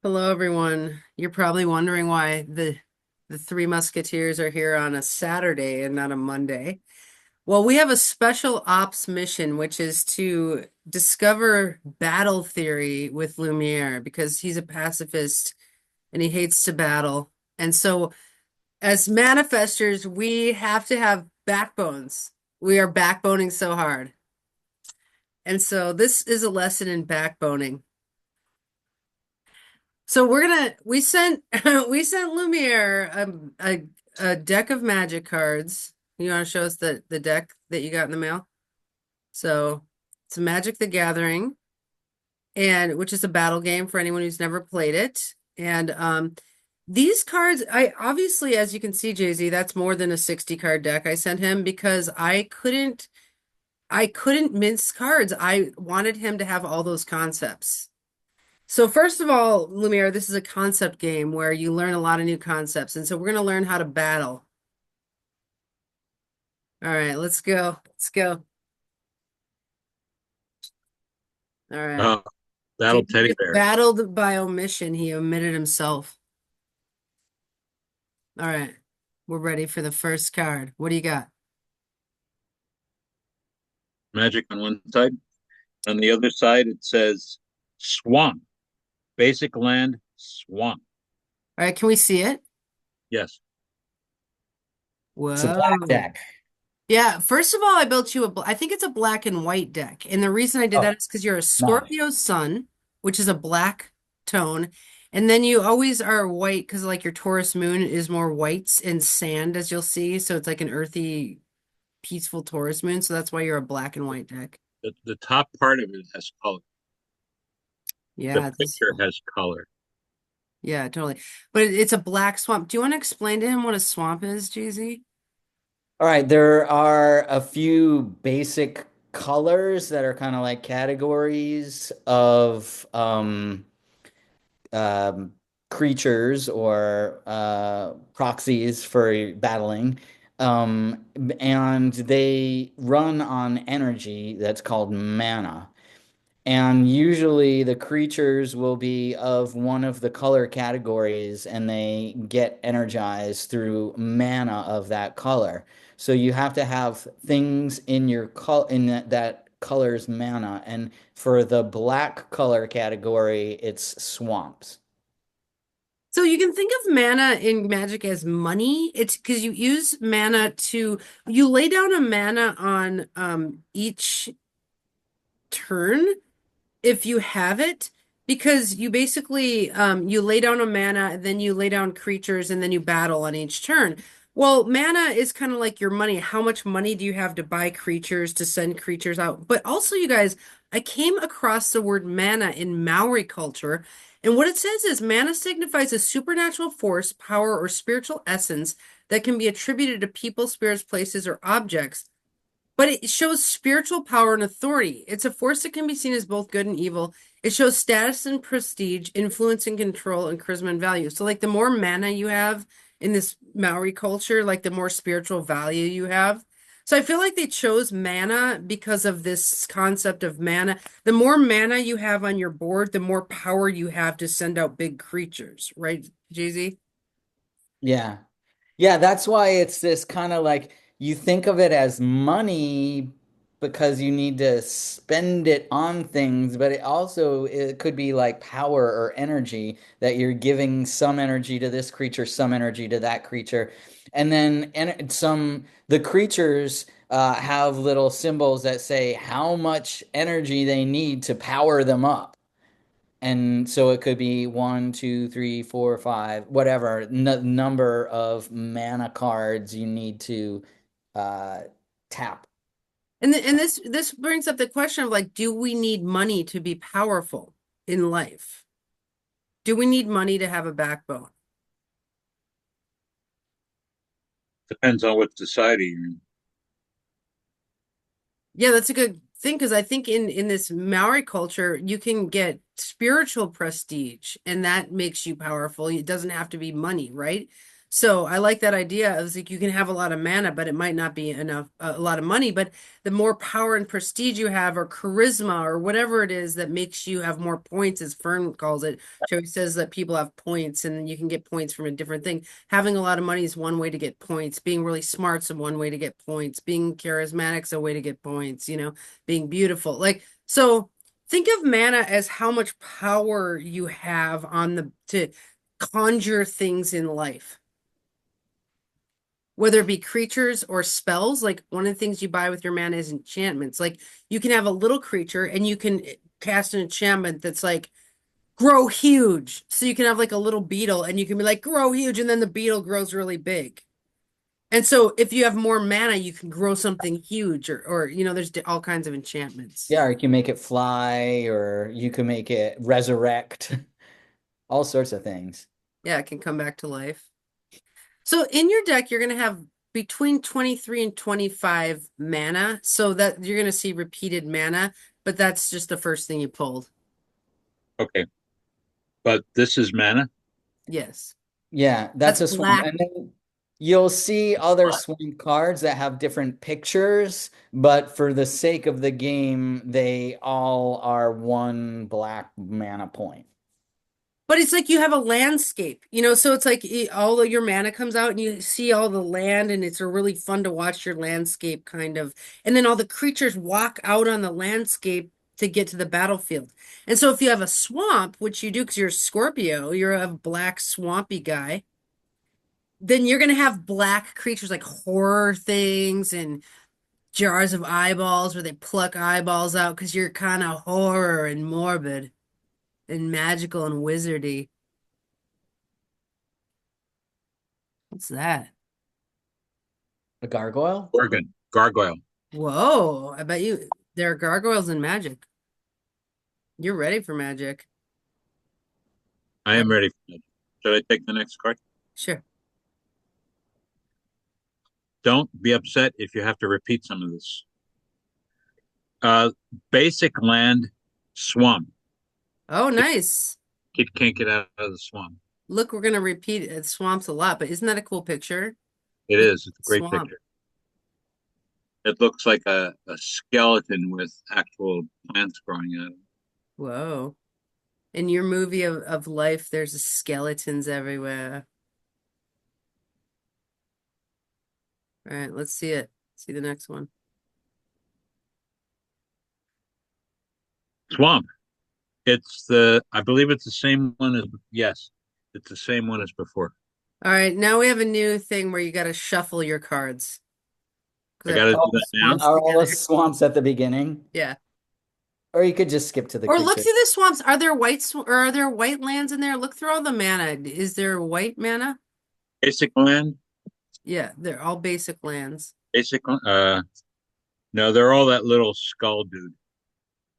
Hello, everyone. You're probably wondering why the Three Musketeers are here on a Saturday and not a Monday. Well, we have a special ops mission, which is to discover battle theory with Lumiere because he's a pacifist and he hates to battle. And so, as manifestors, we have to have backbones. We are backboning so hard. And so, this is a lesson in backboning. So we sent we sent Lumiere a deck of magic cards. You want to show us the deck that you got in the mail? So it's Magic the Gathering, and which is a battle game for anyone who's never played it. And these cards, I obviously, as you can see, Jay-Z, that's more than a 60 card deck I sent him because I couldn't mince cards. I wanted him to have all those concepts. So first of all, Lumiere, this is a concept game where you learn a lot of new concepts. And so we're going to learn how to battle. All right, let's go. Let's go. All right. Battle JD teddy just bear. battled by omission. He omitted himself. All right. We're ready for the first card. What do you got? Magic on one side. On the other side, it says swamp. Basic land, swamp. All right, can we see it? Yes. It's a black Whoa. deck. Yeah, first of all, I built you I think it's a black and white deck. And the reason I did Oh, that is because you're a no. Scorpio sun, which is a black tone. And then you always are white because like your Taurus moon is more whites and sand, as you'll see. So it's like an earthy, peaceful Taurus moon. So that's why you're a black and white deck. The top part of it has color. The Yeah, it's picture has color. yeah, totally. But it's a black swamp. Do you want to explain to him what a swamp is, JZ? All right, there are a few basic colors that are kind of like categories of um, creatures or proxies for battling. And they run on energy that's called mana. And usually the creatures will be of one of the color categories and they get energized through mana of that color. So you have to have things in your in that color's mana. And for the black color category, it's swamps. So you can think of mana in magic as money. It's because you use mana to you lay down a mana on each turn if you have it because you basically you lay down a mana, then you lay down creatures and then you battle on each turn. Well, mana is kind of like your money. How much money do you have to buy creatures to send creatures out? But also, you guys, I came across the word mana in Maori culture, and what it says is mana signifies a supernatural force, power, or spiritual essence that can be attributed to people, spirits, places, or objects. But it shows spiritual power and authority. It's a force that can be seen as both good and evil. It shows status and prestige, influence and control, and charisma and value. So, like, the more mana you have in this Maori culture, like, the more spiritual value you have. So, I feel like they chose mana because of this concept of mana. The more mana you have on your board, the more power you have to send out big creatures, right, Jay-Z? Yeah. Yeah, that's why it's this kind of like you think of it as money because you need to spend it on things, but it could be like power or energy that you're giving some energy to this creature, some energy to that creature. And then the creatures have little symbols that say how much energy they need to power them up. And so it could be one, two, three, four, five, whatever number of mana cards you need to uh, tap. And this brings up the question of like, do we need money to be powerful in life? Do we need money to have a backbone? Depends on what society you're in. Yeah, that's a good thing because I think in this Maori culture, you can get spiritual prestige and that makes you powerful. It doesn't have to be money, right? So I like that idea. It's like you can have a lot of mana, but it might not be enough, a lot of money. But the more power and prestige you have, or charisma, or whatever it is that makes you have more points, as Fern calls it. She always says that people have points, and you can get points from a different thing. Having a lot of money is one way to get points. Being really smart is one way to get points. Being charismatic is a way to get points. Being beautiful, like so. Think of mana as how much power you have on the to conjure things in life, whether it be creatures or spells. Like one of the things you buy with your mana is enchantments. Like you can have a little creature and you can cast an enchantment that's like grow huge. So you can have like a little beetle and you can be like grow huge, and then the beetle grows really big. And so if you have more mana, you can grow something huge, or there's all kinds of enchantments. Yeah, or you can make it fly, or you can make it resurrect, all sorts of things. Yeah, it can come back to life. So in your deck, you're going to have between 23 and 25 mana. So that you're going to see repeated mana, but that's just the first thing you pulled. Okay, but this is mana. Yes. Yeah, that's That's a swamp. black. And then you'll see other swamp cards that have different pictures, but for the sake of the game, they all are one black mana point. But it's like you have a landscape, so it's like all of your mana comes out and you see all the land, and it's a really fun to watch your landscape kind of. And then all the creatures walk out on the landscape to get to the battlefield. And so if you have a swamp, which you do because you're a Scorpio, you're a black swampy guy, then you're going to have black creatures like horror things and jars of eyeballs where they pluck eyeballs out because you're kind of horror and morbid and magical and wizardy. What's that? A gargoyle? Organ, gargoyle. Whoa, I bet you there are gargoyles in magic. You're ready for magic. I Uh, am ready for that. Should I take the next card? sure. Don't be upset if you have to repeat some of this. Uh, Basic land, swamp. Oh, Kid, nice. kid can't get out of the swamp. Look, we're gonna repeat it. Swamps a lot, but isn't that a cool picture? It Look, is. It's a great swamp. picture. It looks like a skeleton with actual plants growing out of it. Whoa. In your movie of life, there's skeletons everywhere. All right, let's see it. See the next one. Swamp. I believe it's the same one as, yes, it's the same one as before. All right, now we have a new thing where you got to shuffle your cards I because I got to put do Oh, the that now. swamps are all the together. swamps at the beginning? Yeah. Or you could just skip to the Or look creature. through the swamps. Are there or are there white lands in there? Look through all the mana. Is there white mana? Basic land. Yeah, they're all basic lands. Basic. No, they're all that little skull dude.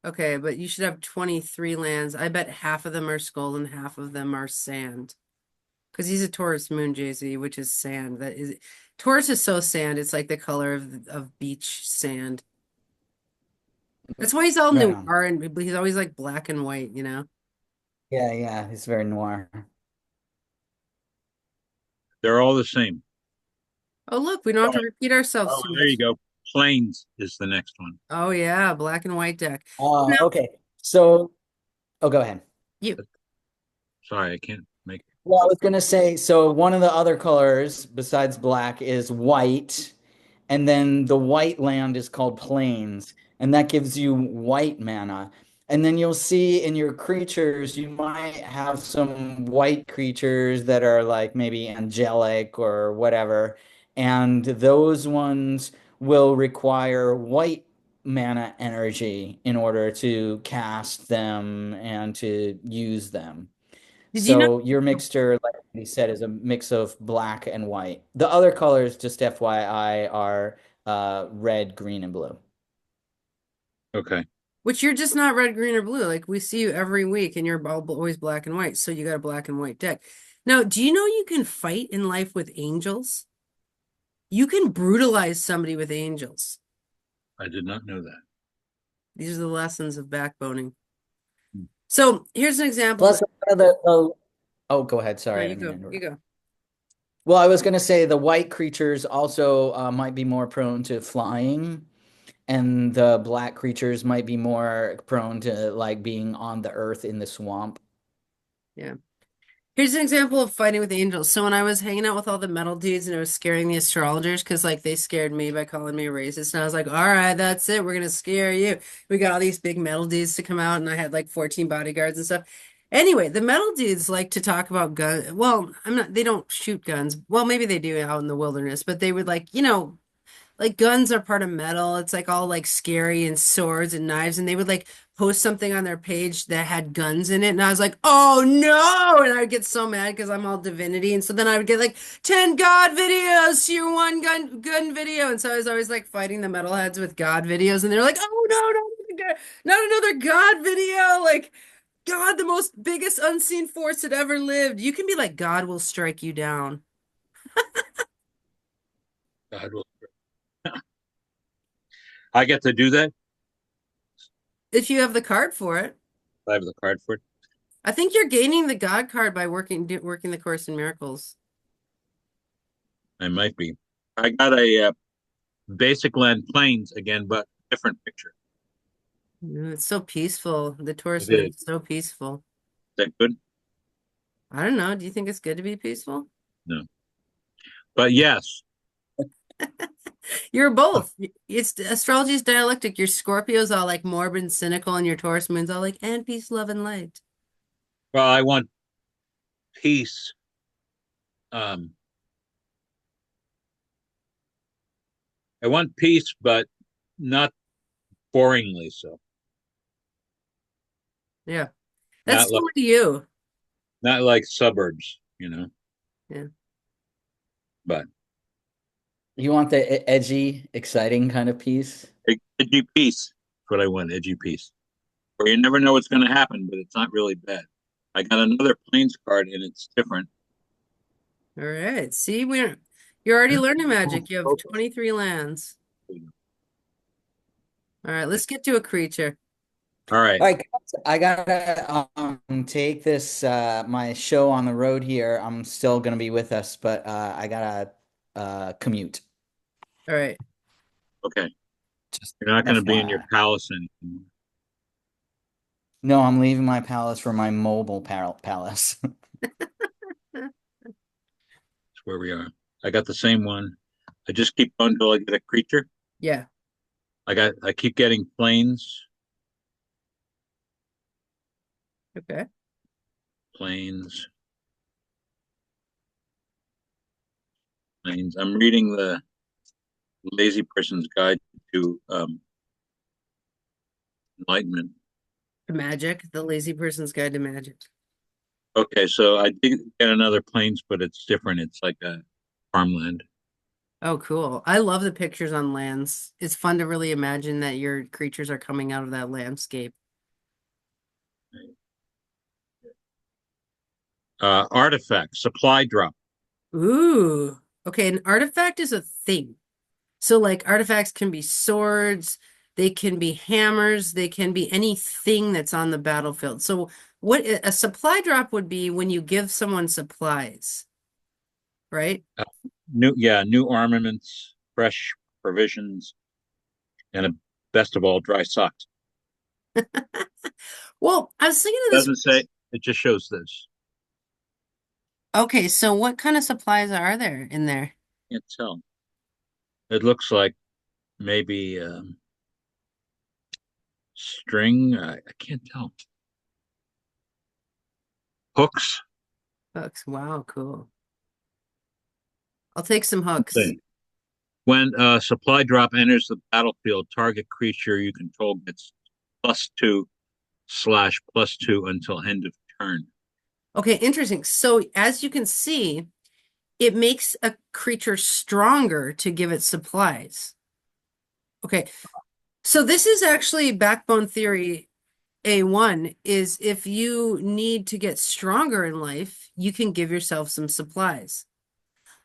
Okay, but you should have 23 lands. I bet half of them are skull and half of them are sand. Because he's a Taurus moon, Jay-Z, which is sand. Taurus is so sand. It's like the color of beach sand. That's why he's all Right on. noir and he's always like black and white. Yeah, yeah, it's very noir. They're all the same. Oh, look, we don't have to repeat ourselves Oh, too there you much. go. Plains is the next one. Oh yeah, black and white deck. Now, Okay. So, oh, go ahead. you Sorry, I can't make it. Well, I was gonna say, so one of the other colors besides black is white, and then the white land is called plains, and that gives you white mana. And then you'll see in your creatures, you might have some white creatures that are like maybe angelic or whatever, and those ones will require white mana energy in order to cast them and to use them. did you know? So your mixture, like he said, is a mix of black and white. The other colors, just FYI, are red, green, and blue. Okay. Which you're just not red, green, or blue. Like we see you every week and you're always black and white. So you got a black and white deck. Now, do you know you can fight in life with angels? You can brutalize somebody with angels. I did not know that. These are the lessons of backboning. So here's an example. Plus, oh, go ahead. No, Sorry, I you didn't mean go. to You interrupt. go. Well, I was going to say the white creatures also might be more prone to flying, and the black creatures might be more prone to like being on the earth in the swamp. Yeah. Here's an example of fighting with angels. So when I was hanging out with all the metal dudes and I was scaring the astrologers because like they scared me by calling me racist, and I was like, all right, that's it. We're gonna scare you. We got all these big metal dudes to come out, and I had like 14 bodyguards and stuff. Anyway, the metal dudes like to talk about guns. Well, I'm not, they don't shoot guns. Well, maybe they do out in the wilderness, but they would like, like guns are part of metal. It's like all like scary and swords and knives. And they would like post something on their page that had guns in it. And I was like, oh no. And I would get so mad because I'm all divinity. And so then I would get like 10 God videos to your one gun video. And so I was always like fighting the metalheads with God videos. And they're like, oh no, not another God video. Like God, the most biggest unseen force that ever lived. You can be like, God will strike you down. God will- I get to do that. If you have the card for it. I have the card for it. I think you're gaining the God card by working the Course in Miracles. I might be. I got a basic land planes again, but different picture. It's so peaceful. The Taurus It moon is. is so peaceful. Is that good? I don't know. Do you think it's good to be peaceful? No. But yes, You're both. It's astrology's dialectic. Your Scorpio's all like morbid and cynical, and your Taurus moon's all like and peace, love, and light. well, I want peace. Um, I want peace, but not boringly so. Yeah, that's Not so like you. not like suburbs, you know. Yeah. But You want the edgy, exciting kind of piece? edgy peace. That's what I want. Edgy peace. Where you never know what's going to happen, but it's not really bad. I got another planes card, and it's different. All right. See, you're already learning magic. You have 23 lands. All right, let's get to a creature. All right. All right, guys, I gotta take this my show on the road here. I'm still gonna be with us, but I gotta commute. All right. Okay. Just You're not going to be in your FYI. palace anymore. No, I'm leaving my palace for my mobile palace. That's where we are. I got the same one. I just keep going until I get a creature. Yeah. I keep getting planes, Okay. planes, planes. I'm reading the Lazy Person's Guide to Enlightenment. The magic, the lazy person's guide to magic. Okay, so I did get another planes, but it's different. It's like a farmland. Oh, cool. I love the pictures on lands. It's fun to really imagine that your creatures are coming out of that landscape. Artifact, supply drop. Ooh. Okay, an artifact is a thing. So like artifacts can be swords, they can be hammers, they can be anything that's on the battlefield. So what a supply drop would be when you give someone supplies, right? New armaments, fresh provisions, and best of all, dry socks. Well, I was thinking It of this. doesn't say, it just shows this. Okay, so what kind of supplies are there in there? Can't tell. It looks like maybe string. I can't tell. Hooks. Hooks. Wow, cool. I'll take some hooks. Thing. When supply drop enters the battlefield, target creature you control gets +2/+2 until end of turn. Okay, interesting. So as you can see, it makes a creature stronger to give it supplies. Okay, so this is actually backbone theory A1 is if you need to get stronger in life, you can give yourself some supplies.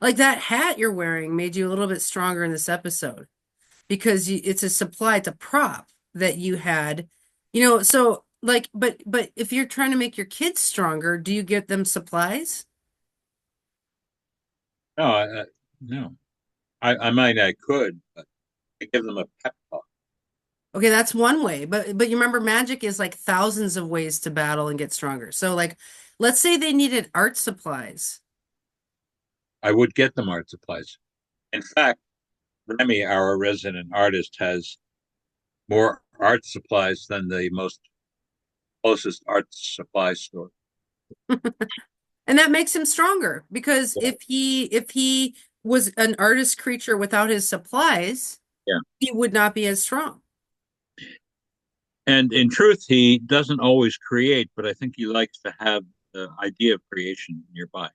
Like that hat you're wearing made you a little bit stronger in this episode because it's a supply, it's a prop that you had, so like, but if you're trying to make your kids stronger, do you get them supplies? No, no. I could, but I give them a pep talk. Okay, that's one way. But you remember magic is like thousands of ways to battle and get stronger. So like let's say they needed art supplies. I would get them art supplies. In fact, Remy, our resident artist, has more art supplies than the most closest art supply store. And that makes him stronger because Yeah. if he was an artist creature without his supplies, Yeah. he would not be as strong. And in truth, he doesn't always create, but I think he likes to have the idea of creation nearby.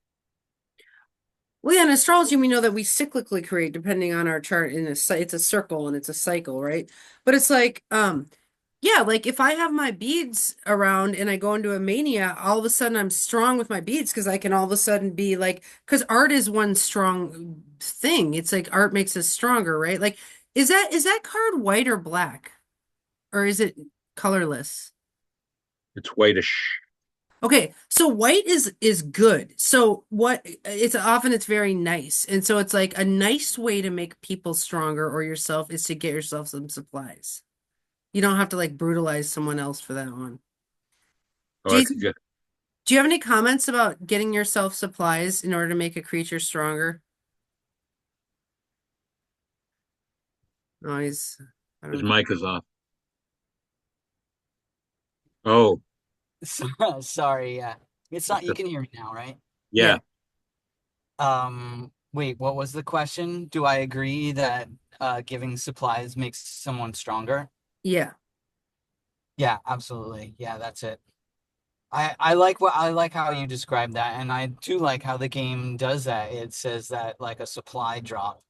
Well, yeah, in astrology, we know that we cyclically create depending on our chart in it's a circle and it's a cycle, right? But it's like, yeah, like if I have my beads around and I go into a mania, all of a sudden I'm strong with my beads because I can all of a sudden be like, because art is one strong thing. It's like art makes us stronger, right? Like, is that card white or black? Or is it colorless? It's whitish. Okay, so white is good. So what it's very nice. And so it's like a nice way to make people stronger or yourself is to get yourself some supplies. You don't have to like brutalize someone else for that one. Oh, I could Jason, get. do you have any comments about getting yourself supplies in order to make a creature stronger? No, I His don't mic is off. Oh, So, sorry, yeah. It's not, you can hear me now, right? yeah, yeah. Wait, what was the question? Do I agree that giving supplies makes someone stronger? yeah. Yeah, absolutely. Yeah, that's it. I like how you described that, and I do like how the game does that. It says that like a supply drop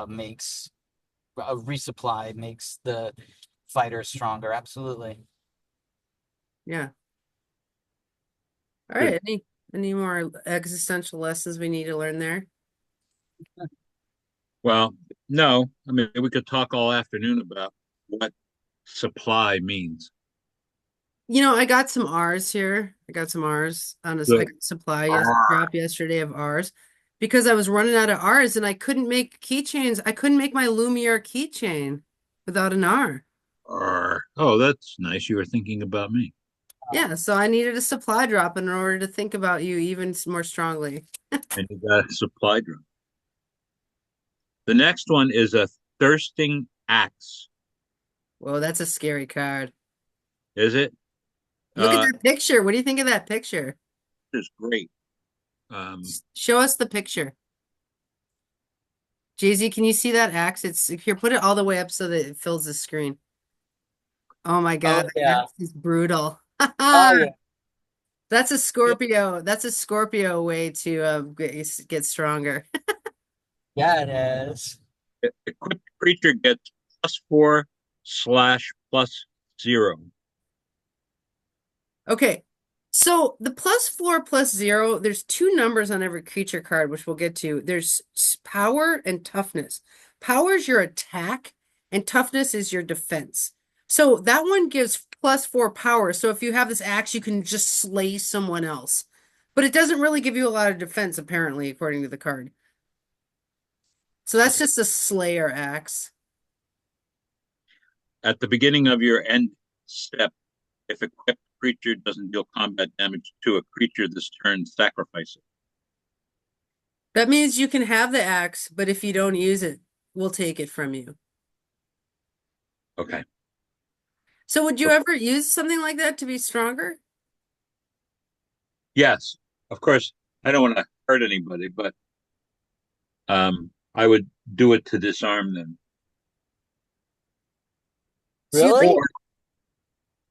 makes a resupply makes the fighter stronger. Absolutely. Yeah. All Good. right. Any more existential lessons we need to learn there? Well, no. I mean, we could talk all afternoon about what supply means. I got some R's here. I got some R's on this. I Good. got drop yesterday of R's because I was running out of R's and I couldn't make keychains. I couldn't make my Lumiere keychain without an R. Oh, that's nice. You were thinking about me. Yeah, so I needed a supply drop in order to think about you even more strongly. And you got a supply drop. The next one is a thirsting axe. Whoa, that's a scary card. Is it? Look at Uh, that picture. What do you think of that picture? it's great. Um, Show us the picture. Jay-Z, can you see that axe? It's here, put it all the way up so that it fills the screen. Oh my Oh God, the yeah. axe is brutal. Oh yeah. That's a Scorpio. That's a Scorpio way to get stronger. Yeah, it is. equipped creature gets +4/+0. Okay. So the +4/+0, there's two numbers on every creature card, which we'll get to. There's power and toughness. Power is your attack, and toughness is your defense. So that one gives +4 power. So if you have this axe, you can just slay someone else. But it doesn't really give you a lot of defense, apparently, according to the card. So that's Okay. just a Slayer axe. At the beginning of your end step, if equipped creature doesn't deal combat damage to a creature this turn, sacrifice it. That means you can have the axe, but if you don't use it, we'll take it from you. Okay. So would you ever use something like that to be stronger? Yes, of course. I don't want to hurt anybody, but I would do it to disarm them So you Really? or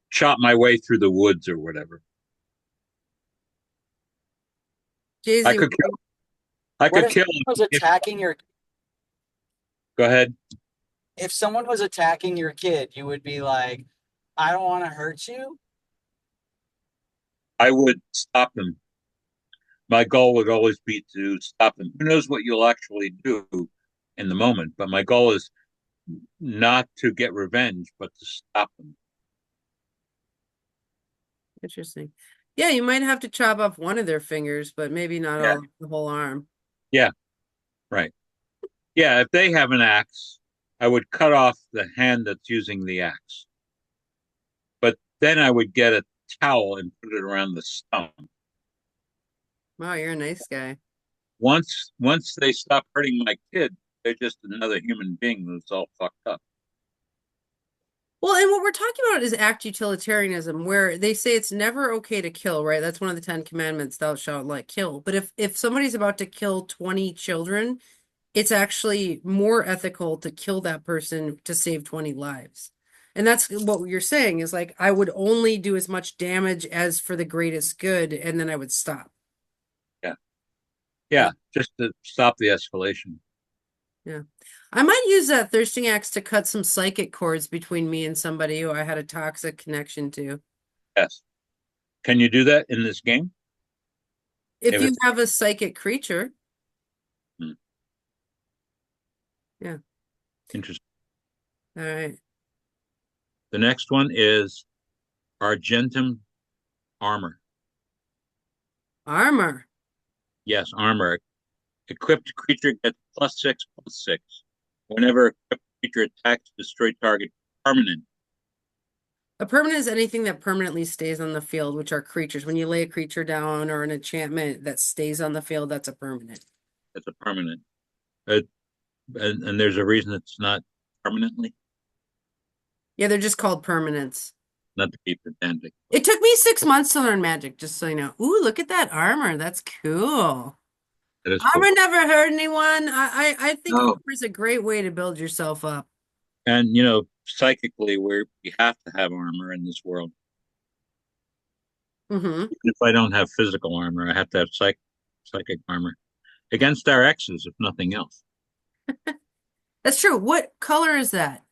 chop my way through the woods or whatever. I Jay-Z, could kill. I What could if kill someone was him if. attacking your Go ahead. if someone was attacking your kid, you would be like, I don't want to hurt you? I would stop them. My goal would always be to stop them. Who knows what you'll actually do in the moment? But my goal is not to get revenge, but to stop them. interesting. Yeah, you might have to chop off one of their fingers, but maybe not Yeah, all the whole arm. yeah. Right. Yeah, if they have an axe, I would cut off the hand that's using the axe. But then I would get a towel and put it around the stump. Wow, you're a nice guy. Once they stop hurting my kid, they're just another human being that's all fucked up. Well, and what we're talking about is act utilitarianism, where they say it's never okay to kill, right? That's one of the Ten Commandments, thou shalt not kill. But if somebody's about to kill 20 children, it's actually more ethical to kill that person to save 20 lives. And that's what you're saying is like, I would only do as much damage as for the greatest good, and then I would stop. Yeah. Yeah, Yeah. Just to stop the escalation. yeah. I might use that thirsting axe to cut some psychic cords between me and somebody who I had a toxic connection to. Yes. Can you do that in this game? If If you it's have a psychic creature, hmm, yeah. interesting. All right. The next one is Argentum armor. Armor. Yes, armor. Equipped creature gets +6/+6. Whenever equipped creature attacks, destroy target permanent. A permanent is anything that permanently stays on the field, which are creatures. When you lay a creature down or an enchantment that stays on the field, that's a permanent. That's a permanent. Uh, and there's a reason it's not permanently, Yeah, they're just called permanents. not to be pedantic. It took me 6 months to learn magic, just so you know. Ooh, look at that armor. That's cool. That is cool. Armor never hurt anyone. I think No, armor is a great way to build yourself up. and psychically, we have to have armor in this world. Hmm. Even if I don't have physical armor, I have to have psychic armor against our exes, if nothing else. That's true. What color is that?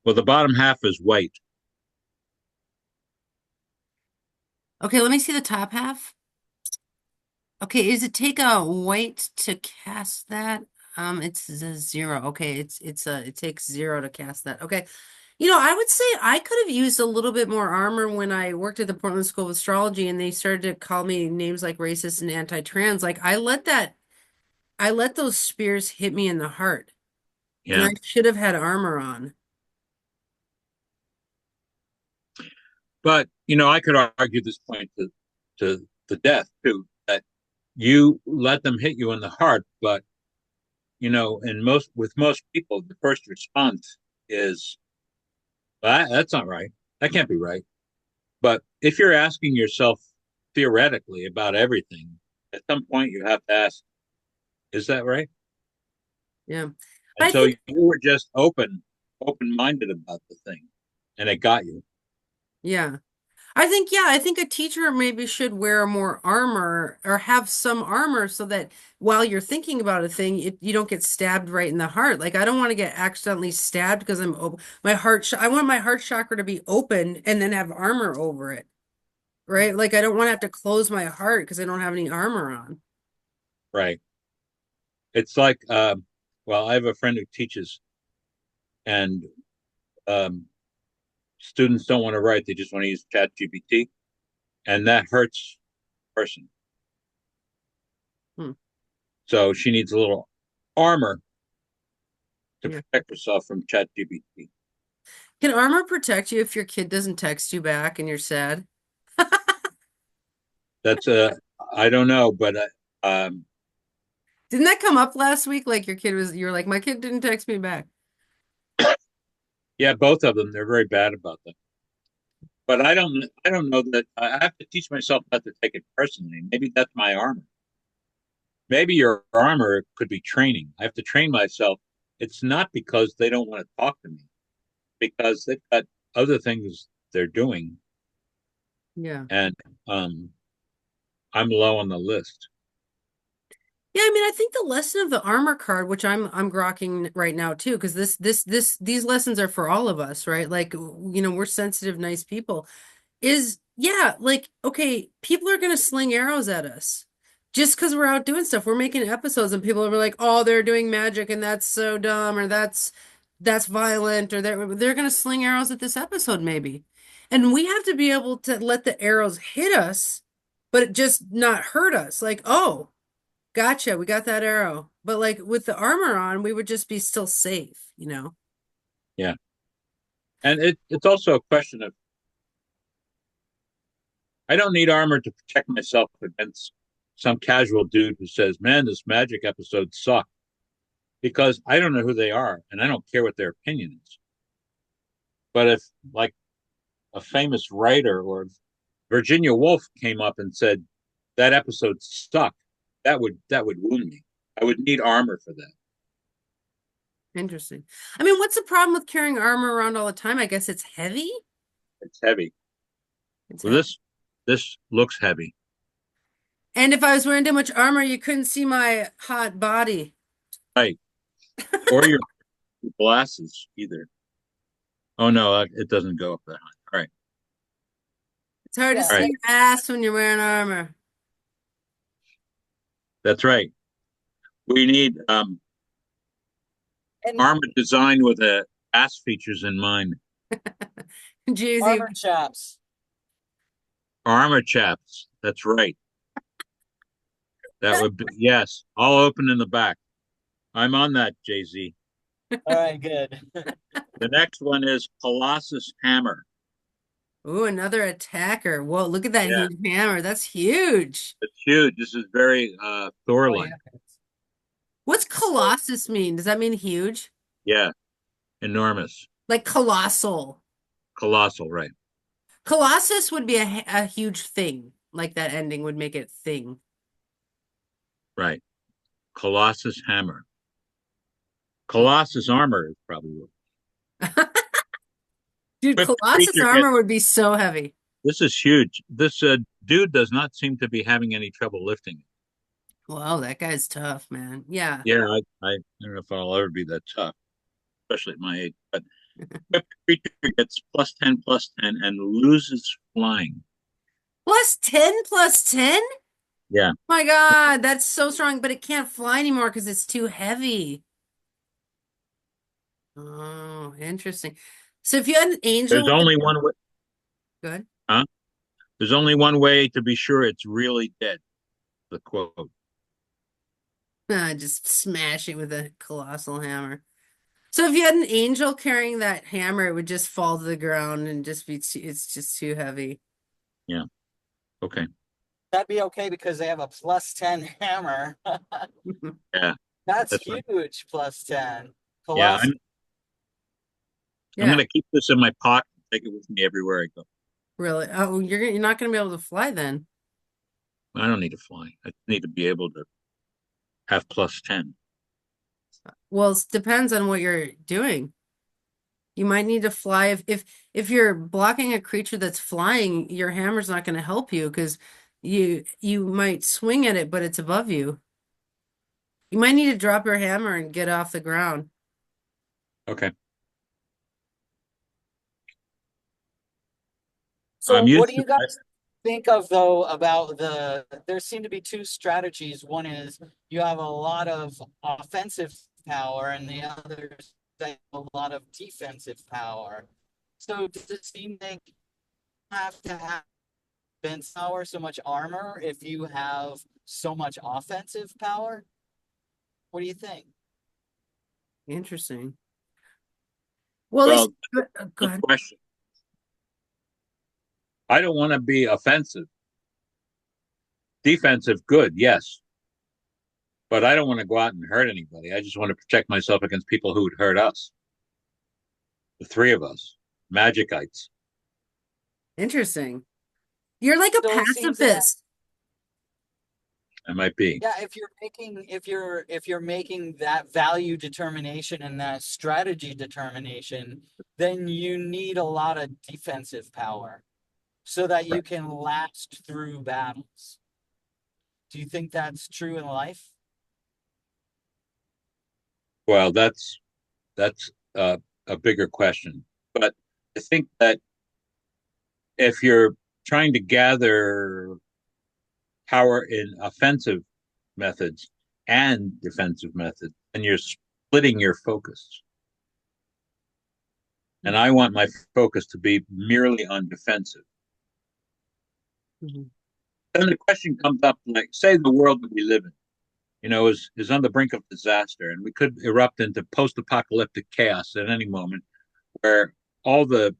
Well, the bottom half is white. Okay, let me see the top half. Okay, is it take a white to cast that? It's a zero. Okay, it takes zero to cast that. Okay. I would say I could have used a little bit more armor when I worked at the Portland School of Astrology and they started to call me names like racist and anti-trans. Like I let those spears hit me in the heart. And Yeah, I should have had armor on. but I could argue this point to the death too. That you let them hit you in the heart, but in most people, the first response is, well, that's not right. That can't be right. But if you're asking yourself theoretically about everything, at some point you have to ask, is that right? Yeah. And I so think you were just open-minded about the thing, and it got you. yeah. I think a teacher maybe should wear more armor or have some armor so that while you're thinking about a thing, you don't get stabbed right in the heart. Like I don't want to get accidentally stabbed because I'm open. I want my heart chakra to be open and then have armor over it, right? Like I don't want to have to close my heart because I don't have any armor on. Right. It's like, well, I have a friend who teaches, and um, students don't want to write; they just want to use ChatGPT, and that hurts a person. Hmm. So she needs a little armor to Yeah. protect herself from ChatGPT. Can armor protect you if your kid doesn't text you back and you're sad? That's I don't know, but Didn't that come up last week? Like you were like, my kid didn't text me back. yeah, both of them, they're very bad about that. But I don't know that I have to teach myself not to take it personally. Maybe that's my armor. Maybe your armor could be training. I have to train myself. It's not because they don't want to talk to me, because they've got other things they're doing, Yeah. and I'm low on the list. Yeah, I mean, I think the lesson of the armor card, which I'm grokking right now too, because these lessons are for all of us, right? Like, we're sensitive, nice people. Is yeah, like, okay, people are gonna sling arrows at us just because we're out doing stuff. We're making episodes and people are like, oh, they're doing magic and that's so dumb or that's violent or they're gonna sling arrows at this episode maybe. And we have to be able to let the arrows hit us, but it just not hurt us. Like, oh. Gotcha. We got that arrow. But like with the armor on, we would just be still safe, you know? Yeah. And it's also a question of I don't need armor to protect myself against some casual dude who says, "Man, this magic episode sucked," because I don't know who they are and I don't care what their opinion is. But if like a famous writer or Virginia Woolf came up and said that episode sucked, that would wound me. I would need armor for that. Interesting. I mean, what's the problem with carrying armor around all the time? I guess it's heavy. It's heavy. It's Well, heavy. this looks heavy. And if I was wearing too much armor, you couldn't see my hot body. Right. Or your glasses either. Oh no, it doesn't go up that high. All right. It's hard to Yeah. All see right. your ass when you're wearing armor. That's right. We need And armor designed with ass features in mind. Jeezy. armor chaps. Armor chaps. That's right. That would be yes. All open in the back. I'm on that, Jay-Z. All right, good. The next one is Colossus Hammer. Ooh, another attacker. Whoa, look at that Yeah, huge hammer. That's huge. it's huge. This is very Oh Thor-like. yeah. What's colossus mean? Does that mean huge? Yeah, enormous. Like colossal. Colossal, right. Colossus would be a huge thing. Like that ending would make it thing. Right. Colossus Hammer. Colossus Armor is probably Dude, if the colossus creature gets armor would be so heavy. this is huge. This dude does not seem to be having any trouble lifting. Wow, that guy's tough, man. Yeah. Yeah, I don't know if I'll ever be that tough, especially at my age. But if the creature gets +10/+10 and loses flying. Plus 10 plus 10? Yeah. My God, that's so strong, but it can't fly anymore because it's too heavy. Oh, interesting. So if you had an angel There's with only one way, good, huh? There's only one way to be sure it's really dead. The quote. just smash it with a colossal hammer. So if you had an angel carrying that hammer, it would just fall to the ground and just be it's just too heavy. Yeah. Okay. That'd be okay because they have a +10 hammer. Yeah. That's That's right. huge. +10. Yeah. Colossal. I'm Yeah, gonna keep this in my pocket and take it with me everywhere I go. really. Oh, you're not gonna be able to fly then. I don't need to fly. I need to be able to have +10. Well, it depends on what you're doing. You might need to fly if you're blocking a creature that's flying, your hammer's not going to help you because you might swing at it, but it's above you. You might need to drop your hammer and get off the ground. Okay. So I'm what used do to you guys think of though about there seem to be two strategies. One is you have a lot of offensive power and the other is a lot of defensive power. So does it seem like you have to have defense power, so much armor if you have so much offensive power? What do you think? Interesting. Well, well, go the ahead. question. I don't want to be offensive. Defensive, good, yes. But I don't want to go out and hurt anybody. I just want to protect myself against people who would hurt us. The three of us. Magicites. Interesting. You're like a So it seems that pacifist. I might be. yeah, if you're making that value determination and that strategy determination, then you need a lot of defensive power so that you can last through battles. Do you think that's true in life? Well, that's a bigger question. But I think that if you're trying to gather power in offensive methods and defensive methods, and you're splitting your focus. And I want my focus to be merely on defensive. Mhm. Then the question comes up like, say the world that we live in. is on the brink of disaster, and we could erupt into post-apocalyptic chaos at any moment, where all the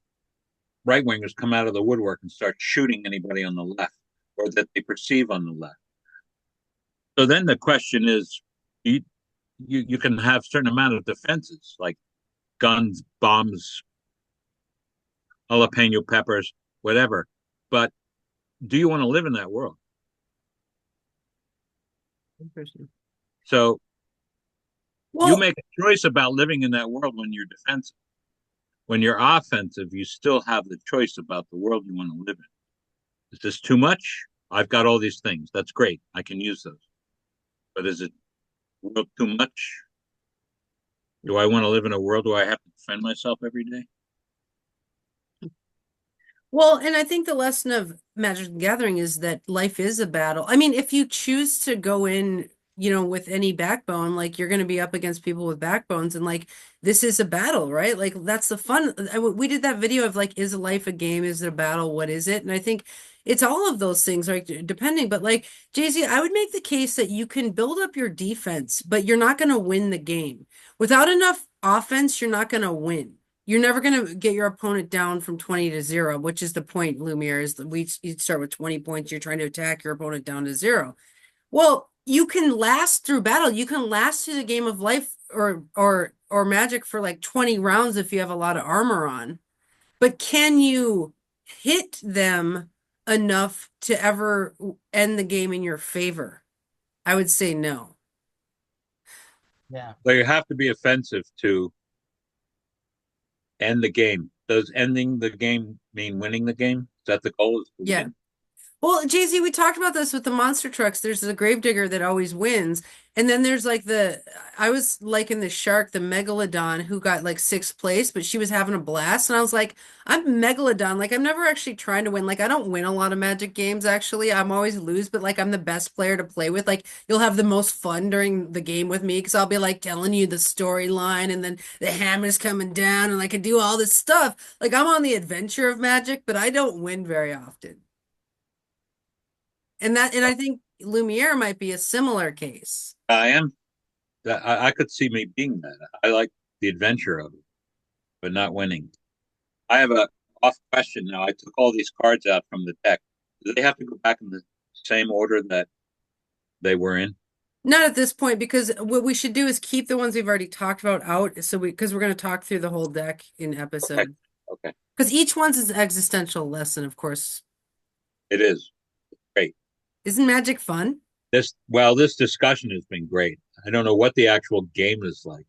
right wingers come out of the woodwork and start shooting anybody on the left or that they perceive on the left. So then the question is, you you can have certain amount of defenses like guns, bombs, jalapeno peppers, whatever. But do you want to live in that world? Interesting. So you Well, make a choice about living in that world when you're defensive. When you're offensive, you still have the choice about the world you want to live in. Is this too much? I've got all these things. That's great. I can use those. But is it world too much? Do I want to live in a world where I have to defend myself every day? well, and I think the lesson of Magic the Gathering is that life is a battle. I mean, if you choose to go in, with any backbone, like you're going to be up against people with backbones, and like this is a battle, right? Like that's the fun. We did that video of like, is life a game? Is it a battle? What is it? And I think it's all of those things, right? Depending, but like Jay-Z, I would make the case that you can build up your defense, but you're not going to win the game. Without enough offense, you're not going to win. You're never going to get your opponent down from 20 to 0, which is the point, Lumiere, is that you start with 20 points. You're trying to attack your opponent down to 0. Well, you can last through battle. You can last through the game of life or Magic for like 20 rounds if you have a lot of armor on. But can you hit them enough to ever end the game in your favor? I would say no. Yeah. So you have to be offensive to end the game. Does ending the game mean winning the game? Is that the goal? Is to Yeah. win? Well, Jay-Z, we talked about this with the monster trucks. There's the gravedigger that always wins. And then there's like I was liking the shark, the megalodon, who got like sixth place, but she was having a blast. And I was like, I'm megalodon. Like, I'm never actually trying to win. Like, I don't win a lot of Magic games, actually. I'm always lose, but like, I'm the best player to play with. Like, you'll have the most fun during the game with me because I'll be like telling you the storyline and then the hammer's coming down and I can do all this stuff. Like, I'm on the adventure of Magic, but I don't win very often. And I think Lumiere might be a similar case. I am. I could see me being that. I like the adventure of it, but not winning. I have a off question now. I took all these cards out from the deck. Do they have to go back in the same order that they were in? Not at this point, because what we should do is keep the ones we've already talked about out. So because we're going to talk through the whole deck in Okay. episode. Okay. Because each one's an existential lesson, of course. It is great. Isn't magic fun? This discussion has been great. I don't know what the actual game is like.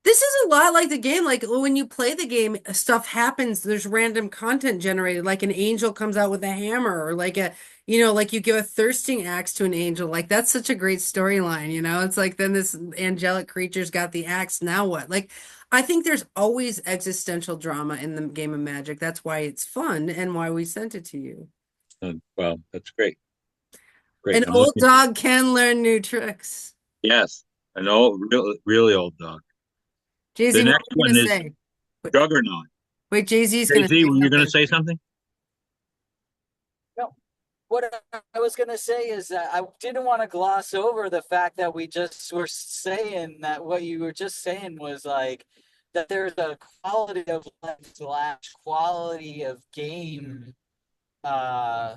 This is a lot like the game. Like when you play the game, stuff happens. There's random content generated. Like an angel comes out with a hammer, or like you give a thirsting axe to an angel. Like that's such a great storyline. It's like then this angelic creature's got the axe. Now what? Like I think there's always existential drama in the game of Magic. That's why it's fun and why we sent it to you. Well, that's great. Great. An I'm old looking. dog can learn new tricks. Yes, an old, really old dog. The Jay-Z, what next are you one gonna is say? Wait, Juggernaut. wait, Jay-Z's gonna Jay-Z, say were you going to something. say something? No, what I was going to say is that I didn't want to gloss over the fact that we just were saying that what you were just saying was like that there's a quality of life slash quality of game uh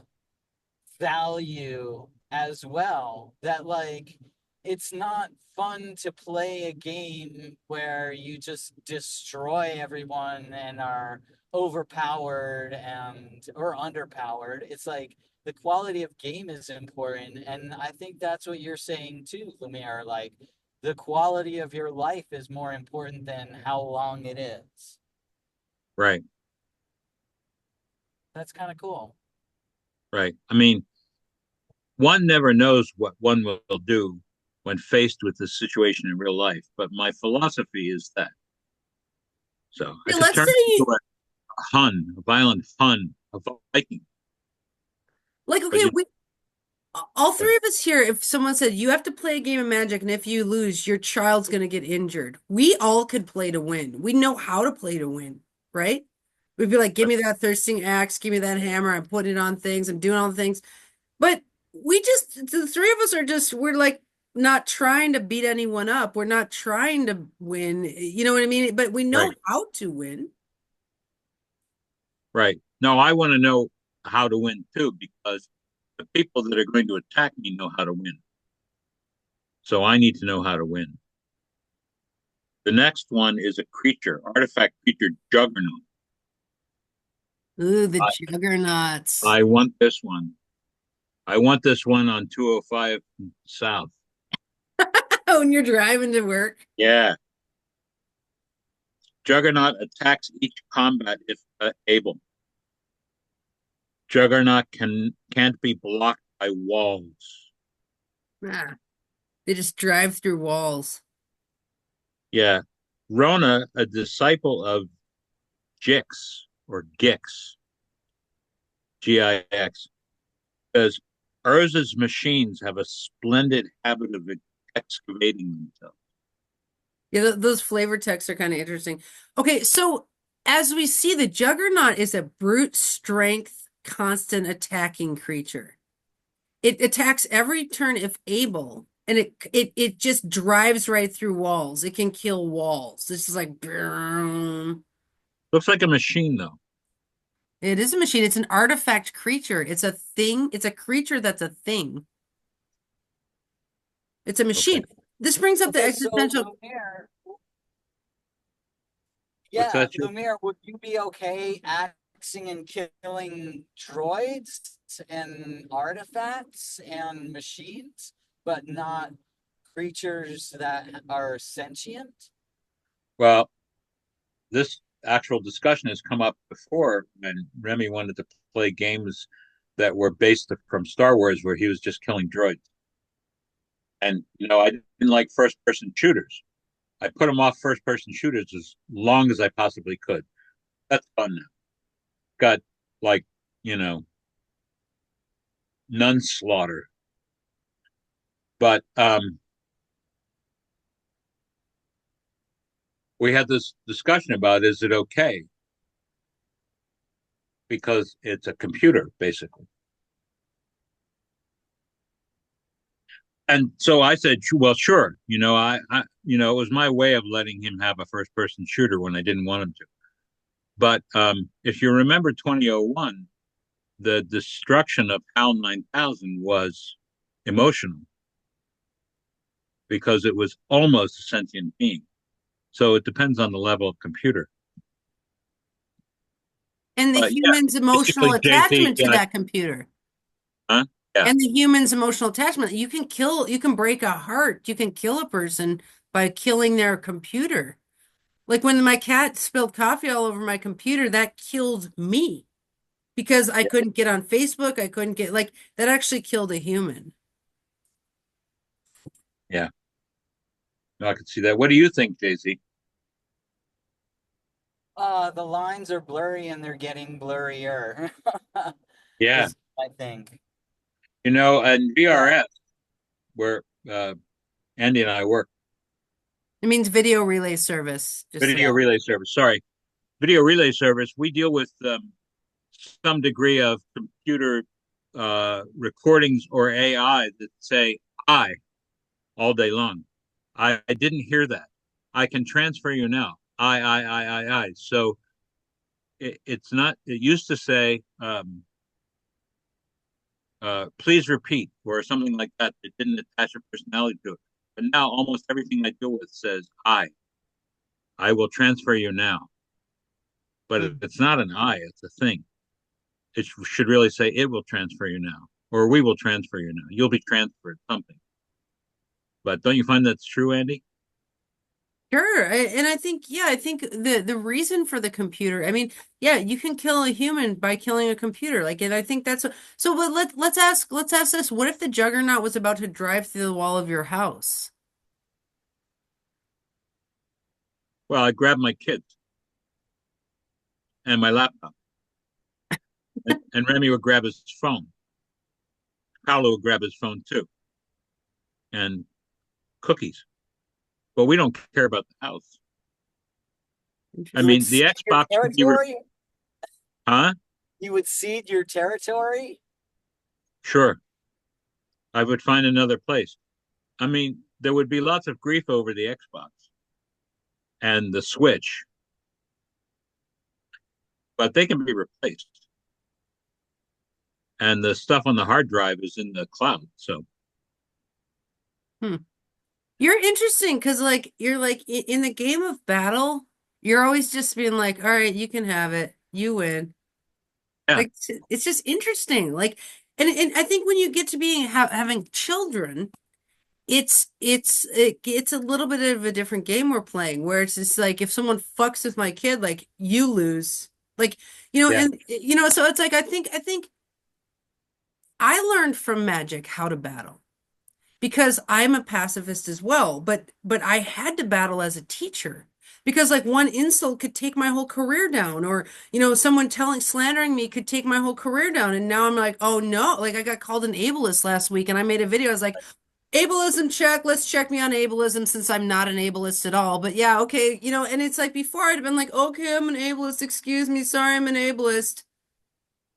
value as well, that like it's not fun to play a game where you just destroy everyone and are overpowered and or underpowered. It's like the quality of game is important, and I think that's what you're saying too, Lumiere. Like the quality of your life is more important than how long it is. Right, That's kind of cool. right. I mean, one never knows what one will do when faced with the situation in real life, but my philosophy is that. So I Hey, could let's turn say into a Hun, a violent Hun, a Viking. But okay, we all three of us here, if someone said you have to play a game of Magic and if you lose, your child's going to get injured, we all could play to win. We know how to play to win, right? We'd be like, give me that thirsting axe, give me that hammer. I'm putting it on things, I'm doing all the things. But the three of us we're like, not trying to beat anyone up. We're not trying to win. You know what I mean? But we know Right. how to win. Right. No, I want to know how to win too, because the people that are going to attack me know how to win. So I need to know how to win. The next one is a creature, artifact creature juggernaut. Ooh, the I, juggernauts. I want this one. I want this one on 205 South. When you're driving to work. Yeah. Juggernaut attacks each combat if able. Juggernaut can't be blocked by walls. Ah, they just drive through walls. Yeah. Rona, a disciple of Gix or Gix, Gix, says Urz's machines have a splendid habit of excavating themselves. Yeah, those flavor texts are kind of interesting. Okay, so as we see, the Juggernaut is a brute strength, constant attacking creature. It attacks every turn if able, and it just drives right through walls. It can kill walls. This is like, boom. Looks like a machine, though. It is a machine. It's an artifact creature. It's a thing. It's a creature that's a thing. It's a Okay. machine. This brings up the Okay, so existential. Lumiere, What's yeah, that? Lumiere, would you be okay axing and killing droids and artifacts and machines, but not creatures that are sentient? Well, this actual discussion has come up before when Remy wanted to play games that were based from Star Wars, where he was just killing droids. And I didn't like first-person shooters. I put them off first-person shooters as long as I possibly could. That's fun now. Got like nun slaughter, but we had this discussion about, is it okay because it's a computer basically. And so I said, well, sure. It was my way of letting him have a first person shooter when I didn't want him to. But if you remember 2001, the destruction of HAL 9000 was emotional because it was almost a sentient being. So it depends on the level of computer. And the But yeah, human's emotional basically, JT, attachment to that computer. huh? Yeah, And the human's emotional attachment. You can break a heart. You can kill a person by killing their computer. Like when my cat spilled coffee all over my computer, that killed me because I couldn't get on Facebook. I couldn't get like that actually killed a human. yeah. No, I could see that. What do you think, JC? The lines are blurry and they're getting blurrier. Yeah, Is I think. and Yeah. VRS, where Andy and I work, It means video relay service. Just so video Yeah. relay service. Sorry, video relay service. We deal with some degree of computer recordings or AI that say "I" all day long. I didn't hear that. I can transfer you now. I. So it's not. It used to say, "Please repeat" or something like that. It didn't attach a personality to it. But now almost everything I deal with says "I." I will transfer you now. But Hmm. it's not an I. It's a thing. It should really say it will transfer you now, or we will transfer you now. You'll be transferred something. But don't you find that's true, Andy? Sure. And I think, yeah, I think the reason for the computer, I mean, yeah, you can kill a human by killing a computer. Like, and I think that's so. But let's ask this: what if the Juggernaut was about to drive through the wall of your house? Well, I grabbed my kids and my laptop, and Remy would grab his phone. Paolo would grab his phone too, and cookies. But we don't care about the house. I You Interesting. would mean, the cede your Xbox could be, territory? huh? You would cede your territory? Sure, I would find another place. I mean, there would be lots of grief over the Xbox and the Switch, but they can be replaced. And the stuff on the hard drive is in the cloud. So, Hmm. You're interesting because like you're like in the game of battle, you're always just being like, all right, you can have it. You win. yeah, Like it's just interesting. Like and I think when you get to being having children, it's a little bit of a different game we're playing where it's just like if someone fucks with my kid, like you lose. Like, yeah, and so it's like I think I learned from magic how to battle because I'm a pacifist as well, but I had to battle as a teacher because like one insult could take my whole career down or someone telling slandering me could take my whole career down and now I'm like, "Oh no, like I got called an ableist last week and I made a video I was like, ableism check, let's check me on ableism since I'm not an ableist at all." But yeah, okay, and it's like before I'd have been like, "Okay, I'm an ableist, excuse me, sorry, I'm an ableist."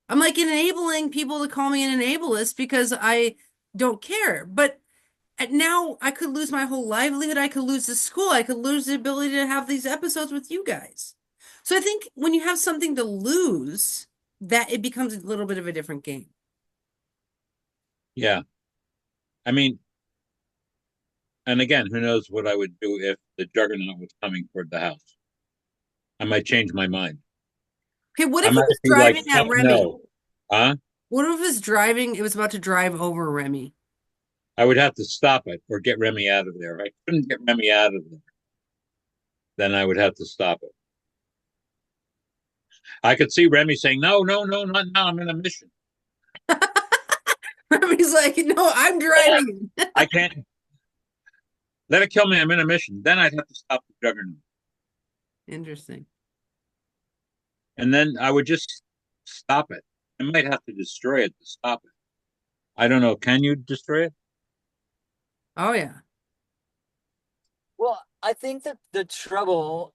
I'm like enabling people to call me an ableist because I don't care. But now I could lose my whole livelihood. I could lose the school. I could lose the ability to have these episodes with you guys. So I think when you have something to lose, that it becomes a little bit of a different game. yeah. I mean, and again, who knows what I would do if the Juggernaut was coming toward the house? I might change my mind. Okay, what I if it might was be like, driving at fuck Remy? no. Huh? What if it was driving, it was about to drive over Remy? I would have to stop it or get Remy out of there. If I couldn't get Remy out of there, then I would have to stop it. I could see Remy saying, no, no, no, not now. I'm in a mission. Remy's like, no, I'm driving. I can't let it kill me. I'm in a mission. Then I'd have to stop the Juggernaut. Interesting. And then I would just stop it. I might have to destroy it to stop it. I don't know. Can you destroy it? Oh yeah. Well, I think that the trouble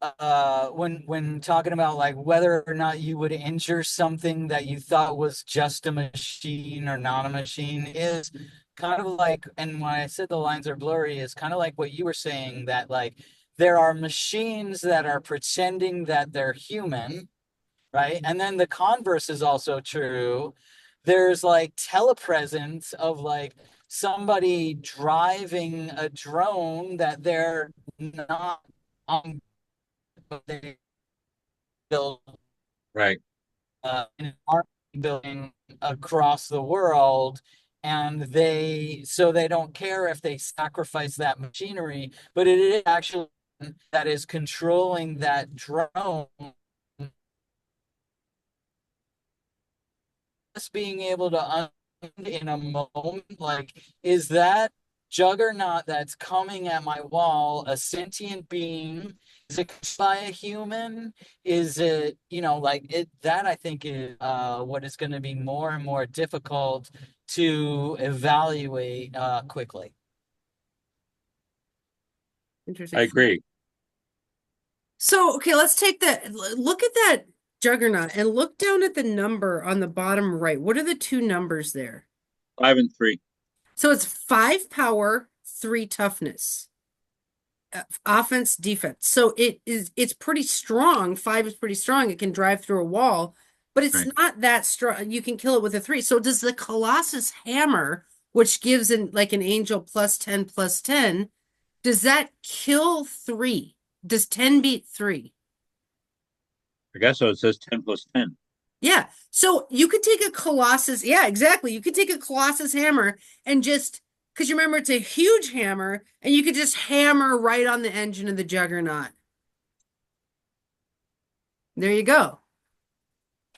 when talking about like whether or not you would injure something that you thought was just a machine or not a machine is kind of like, and when I said the lines are blurry, is kind of like what you were saying, that like there are machines that are pretending that they're human, right? And then the converse is also true. There's like telepresence of like somebody driving a drone that they're not on, they build Right. in an army building across the world. And they don't care if they sacrifice that machinery, but it is actually that is controlling that drone, just being able to in a moment, like, is that juggernaut that's coming at my wall a sentient being? Is it by a human? Is it, like it, that I think is what is going to be more and more difficult to evaluate quickly. Interesting. I agree. So, okay, let's take that. Look at that juggernaut and look down at the number on the bottom right. What are the two numbers there? 5 and 3. So it's 5 power, 3 toughness, offense, defense. So it's pretty strong. 5 is pretty strong. It can drive through a wall, but it's Right. not that strong. You can kill it with a 3. So does the Colossus hammer, which gives like an angel +10 +10, does that kill 3? Does 10 beat 3? I guess so. It says 10 + 10. Yeah. So you could take a Colossus. Yeah, exactly. You could take a Colossus hammer and just, because you remember it's a huge hammer, and you could just hammer right on the engine of the Juggernaut. There you go.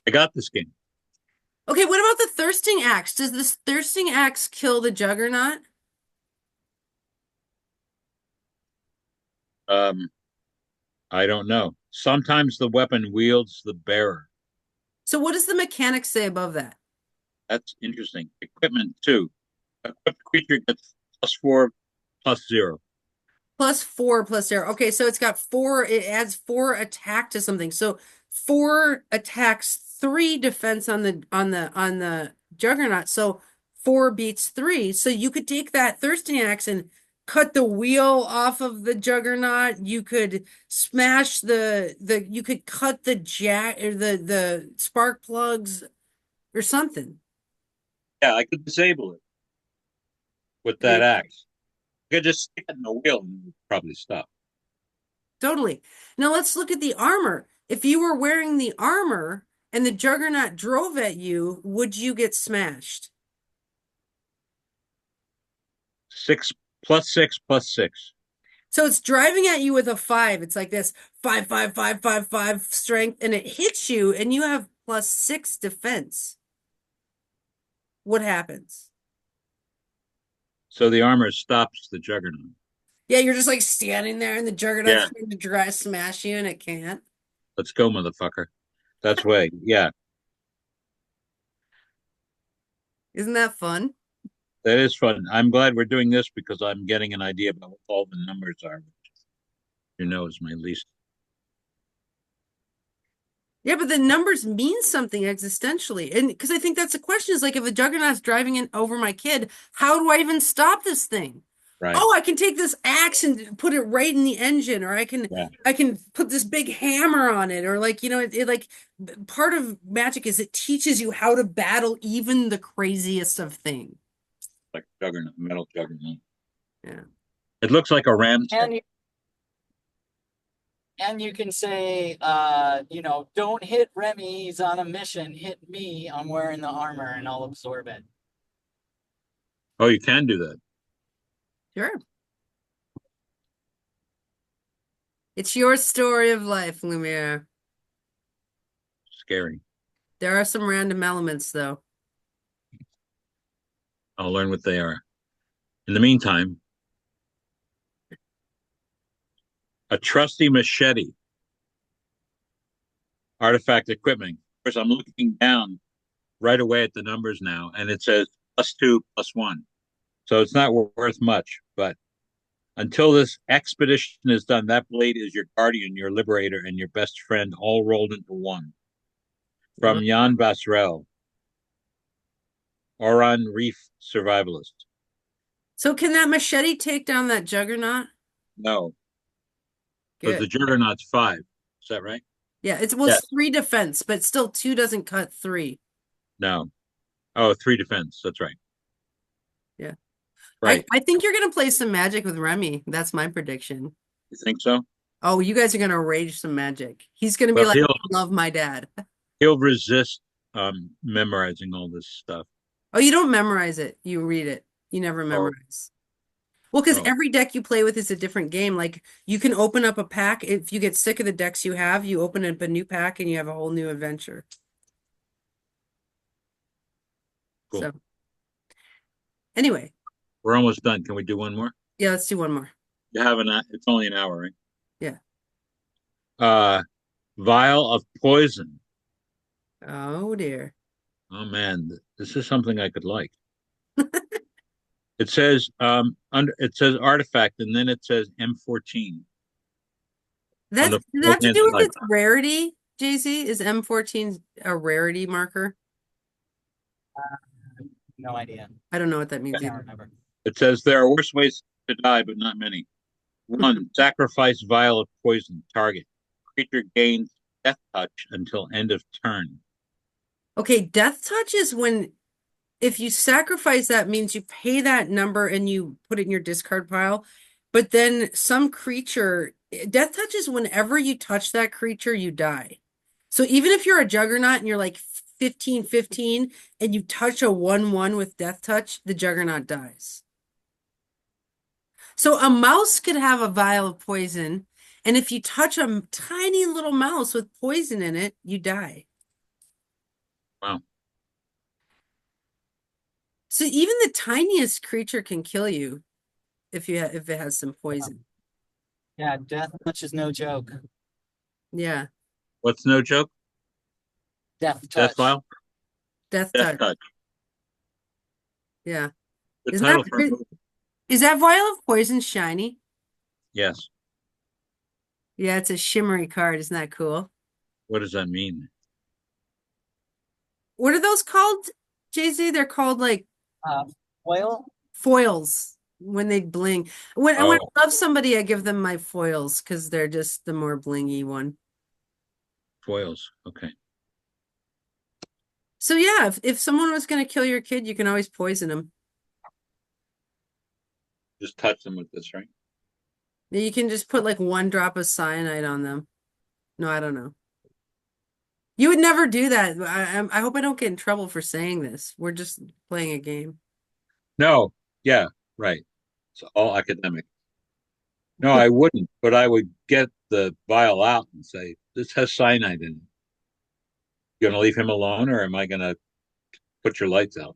I got this game. Okay, what about the Thirsting Axe? Does this Thirsting Axe kill the Juggernaut? Um, I don't know. Sometimes the weapon wields the bearer. So what does the mechanic say above that? That's interesting. Equipment 2. Equipped creature gets +4 +0. +4 +0. Okay, so it's got 4, it adds 4 attack to something. So 4 attacks, 3 defense on the Juggernaut. So 4 beats 3. So you could take that Thirsting Axe and cut the wheel off of the juggernaut. You could smash you could cut the jack or the spark plugs or something. Yeah, I could disable it with There that you go. axe. I could just stick it in the wheel and it would probably stop. Totally. Now let's look at the armor. If you were wearing the armor and the juggernaut drove at you, would you get smashed? 6 plus 6 plus 6. So it's driving at you with a 5. It's like this 5, 5, 5, 5, 5 strength, and it hits you, and you have +6 defense. What happens? So the armor stops the juggernaut. Yeah, you're just like standing there, and the Yeah, juggernaut's trying to dry smash you, and it can't. let's go, motherfucker. That's way. Yeah, Isn't that fun? that is fun. I'm glad we're doing this because I'm getting an idea about what all the numbers are. Is my least. Yeah, but the numbers mean something existentially. And because I think that's the question is like, if a juggernaut's driving in over my kid, how do I even stop this thing? Right. Oh, I can take this axe and put it right in the engine, or Yeah. I can put this big hammer on it, or like, it like part of magic is it teaches you how to battle even the craziest of things. Like juggernaut, metal juggernaut. Yeah. It looks like a ram's head. And you can say, don't hit Remy, he's on a mission. Hit me, I'm wearing the armor and I'll absorb it. Oh, you can do that. Sure. It's your story of life, Lumiere. Scary. There are some random elements, though. I'll learn what they are. In the meantime, a trusty machete, artifact equipment. Of course, I'm looking down right away at the numbers now, and it says +2 +1. So it's not worth much, but until this expedition is done, that blade is your guardian, your liberator, and your best friend, all rolled into one. From Jan Basrel, Oran Reef survivalist. So can that machete take down that juggernaut? No, because the Good. juggernaut's 5. Is that right? Yeah, it's Yes. 3 defense, but still 2 doesn't cut 3. No. Oh, 3 defense. That's right. Yeah. Right. I think you're gonna play some magic with Remy. That's my prediction. You think so? Oh, you guys are gonna rage some magic. He's gonna be Well, like, I love my dad. he'll resist memorizing all this stuff. Oh, you don't memorize it. You read it. You never Oh, memorize. Well, because oh, every deck you play with is a different game. Like you can open up a pack. If you get sick of the decks you have, you open up a new pack and you have a whole new adventure. cool. So anyway, We're almost done. Can we do one more? yeah, let's do one more. You have it's only an hour, right? Yeah. Vial of poison. Oh dear. Oh man, this is something I could like. It says it says artifact and then it says M14 on Does the that have to right-hand do with side. its rarity, JC? Is M14 a rarity marker? No idea. I don't know what that means I can't either. remember. It says there are worse ways to die, but not many. 1, sacrifice vial of poison. Target. Creature gains death touch until end of turn. Okay, death touch is when if you sacrifice that means you pay that number and you put it in your discard pile. But then some creature, death touch is whenever you touch that creature, you die. So even if you're a juggernaut and you're like 15/15 and you touch a 1/1 with death touch, the juggernaut dies. So a mouse could have a vial of poison, and if you touch a tiny little mouse with poison in it, you die. Wow. So even the tiniest creature can kill you if if it has some poison. Yeah, death touch is no joke. Yeah, What's no joke? Death Death touch. vial? death Death touch. touch. Yeah. The Isn't title for a movie. is that vial of poison shiny? Yes. Yeah, it's a shimmery card. Isn't that cool? What does that mean? What are those called, JZ? They're called like Uh, Foil? foils. when they bling. When Oh, I love somebody, I give them my foils because they're just the more blingy one. foils. Okay. So yeah, if someone was going to kill your kid, you can always poison them. Just touch them with this, right? You can just put like 1 drop of cyanide on them. No, I don't know. You would never do that. I hope I don't get in trouble for saying this. We're just playing a game. No. Yeah. Right. It's all academic. No, I wouldn't, but I would get the vial out and say, this has cyanide in it. You gonna leave him alone, or am I gonna put your lights out?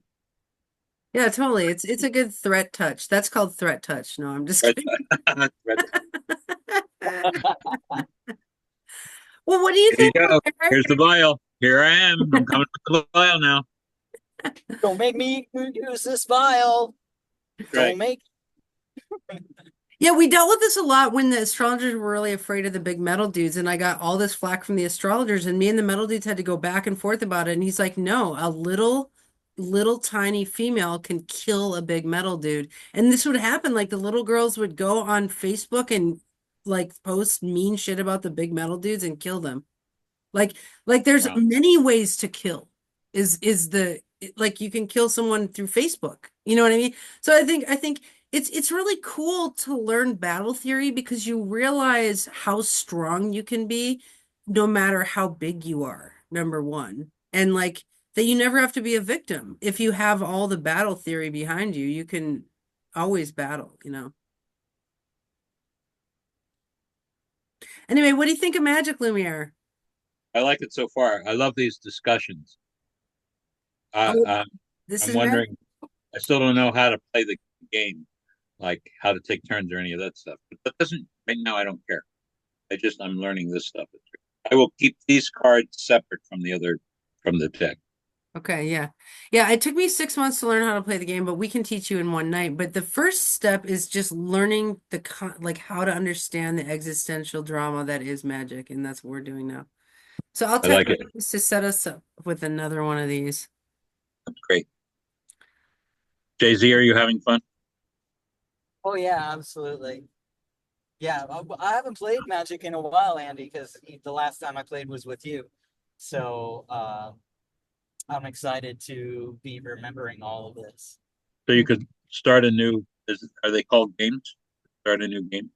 Yeah, totally. It's a good threat touch. That's called threat touch. No, I'm just Red, kidding. red. Well, what do you Here you think, go. Moira? Here's the vial. Here I am. I'm coming with the vial now. Don't make me use this vial. Right. Don't make. Yeah, we dealt with this a lot when the astrologers were really afraid of the big metal dudes, and I got all this flack from the astrologers, and me and the metal dudes had to go back and forth about it. And he's like, no, a little tiny female can kill a big metal dude. And this would happen. Like the little girls would go on Facebook and like post mean shit about the big metal dudes and kill them. Like there's Wow. many ways to kill. Is the like you can kill someone through Facebook. You know what I mean? So I think it's really cool to learn battle theory because you realize how strong you can be no matter how big you are, number one. And like that you never have to be a victim. If you have all the battle theory behind you, you can always battle, you know. Anyway, what do you think of Magic Lumiere? I like it so far. I love these discussions. Oh, I, this I'm is Magic. wondering, I still don't know how to play the game, like how to take turns or any of that stuff. But that doesn't, right now, I don't care. I'm learning this stuff. I will keep these cards separate from the other, from the deck. Okay, yeah. Yeah, it took me 6 months to learn how to play the game, but we can teach you in one night. But the first step is just learning like how to understand the existential drama that is magic, and that's what we're doing now. So I'll I tell like it. you to set us up with another one of these. That's great. Jay-Z, are you having fun? Oh yeah, absolutely. Yeah, I haven't played Magic in a while, Andy, because the last time I played was with you. So I'm excited to be remembering all of this. So you could start a new, are they called games? Start a new game.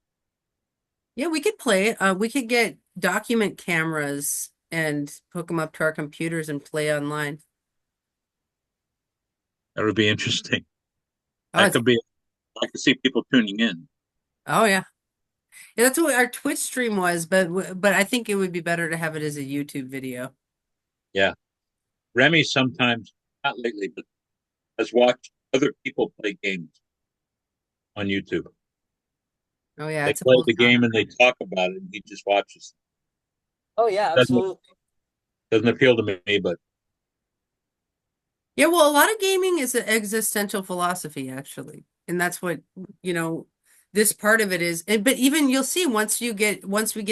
Yeah, we could play it. We could get document cameras and hook them up to our computers and play online. That would be interesting. Oh, That could be, I could see people tuning in. oh yeah. Yeah, that's what our Twitch stream was, but I think it would be better to have it as a YouTube video. Yeah. Remy sometimes, not lately, but has watched other people play games on YouTube. Oh yeah, They it's a play whole the game genre. and they talk about it, and he just watches. Oh yeah, Doesn't absolutely. doesn't appeal to me, but Yeah, well, a lot of gaming is an existential philosophy, actually. And that's what, you know, this part of it is. And but even you'll see once we get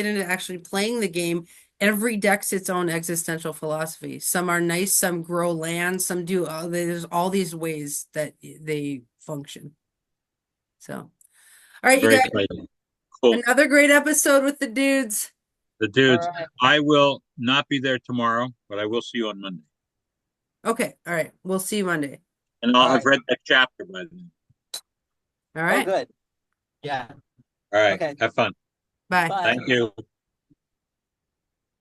into actually playing the game, every deck's its own existential philosophy. Some are nice, some grow land, some do there's all these ways that they function. So, all right, you very guys, exciting. Cool. another great episode with the dudes. The All dudes, right. I will not be there tomorrow, but I will see you on Monday. Okay, all right. We'll see you Monday. And All I'll have right. read that chapter by then. All Oh right. good. Yeah. All right. Okay. Have fun. Bye. Bye. Thank you.